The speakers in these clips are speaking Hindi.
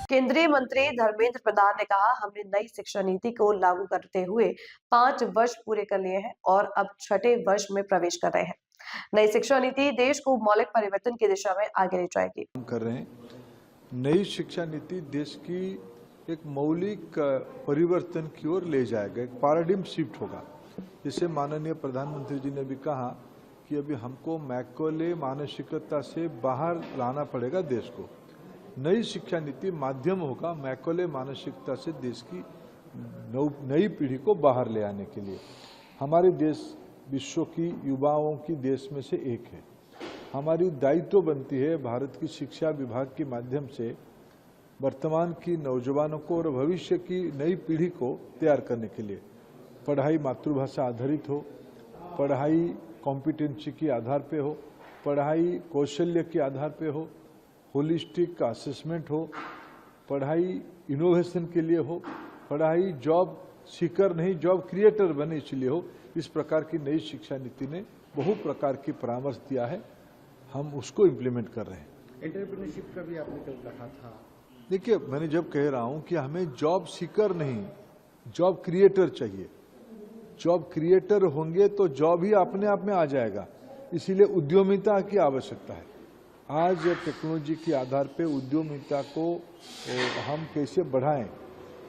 केंद्रीय मंत्री धर्मेंद्र प्रधान ने कहा, हमने नई शिक्षा नीति को लागू करते हुए 5 वर्ष पूरे कर लिए हैं और अब 6ठे वर्ष में प्रवेश कर रहे हैं। नई शिक्षा नीति देश को मौलिक परिवर्तन की दिशा में आगे ले जाएगी। कर रहे हैं नई शिक्षा नीति देश की एक मौलिक परिवर्तन की ओर ले जाएगा, एक पैराडाइम शिफ्ट होगा। जिसे माननीय प्रधानमंत्री जी ने भी कहा कि अभी हमको मैकॉले मानसिकता से बाहर लाना पड़ेगा देश को। नई शिक्षा नीति माध्यम होगा मैकॉले मानसिकता से देश की नई पीढ़ी को बाहर ले आने के लिए। हमारे देश विश्व की युवाओं की देश में से एक है। हमारी दायित्व बनती है भारत की शिक्षा विभाग के माध्यम से वर्तमान की नौजवानों को और भविष्य की नई पीढ़ी को तैयार करने के लिए। पढ़ाई मातृभाषा आधारित हो, पढ़ाई कॉम्पिटेंसी के आधार पे हो, पढ़ाई कौशल्य के आधार पे हो, होलिस्टिक असेसमेंट हो, पढ़ाई इनोवेशन के लिए हो, पढ़ाई जॉब सीकर नहीं जॉब क्रिएटर बने इसलिए हो। इस प्रकार की नई शिक्षा नीति ने बहु प्रकार की परामर्श दिया है, हम उसको इम्प्लीमेंट कर रहे हैं। एंटरप्रेन्योरशिप का भी आपने कल कहा था। देखिए, मैंने जब कह रहा हूं कि हमें जॉब सीकर नहीं जॉब क्रिएटर चाहिए। जॉब क्रिएटर होंगे तो जॉब ही अपने आप में आ जाएगा, इसीलिए उद्यमिता की आवश्यकता है। आज टेक्नोलॉजी के आधार पे उद्यमिता को हम कैसे बढ़ाएं,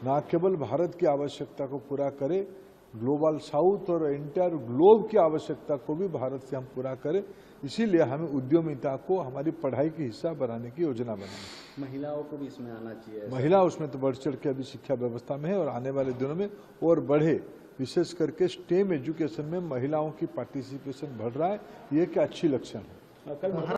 ना केवल भारत की आवश्यकता को पूरा करें, ग्लोबल साउथ और इंटायर ग्लोब की आवश्यकता को भी भारत से हम पूरा करें। इसीलिए हमें उद्यमिता को हमारी पढ़ाई की हिस्सा बनाने की योजना बनाई। महिलाओं को भी इसमें आना चाहिए। महिला उसमें तो बढ़ चढ़ के अभी शिक्षा व्यवस्था में है और आने वाले दिनों में और बढ़े। विशेष करके स्टेम एजुकेशन में महिलाओं की पार्टिसिपेशन बढ़ रहा है, ये एक अच्छी लक्षण है।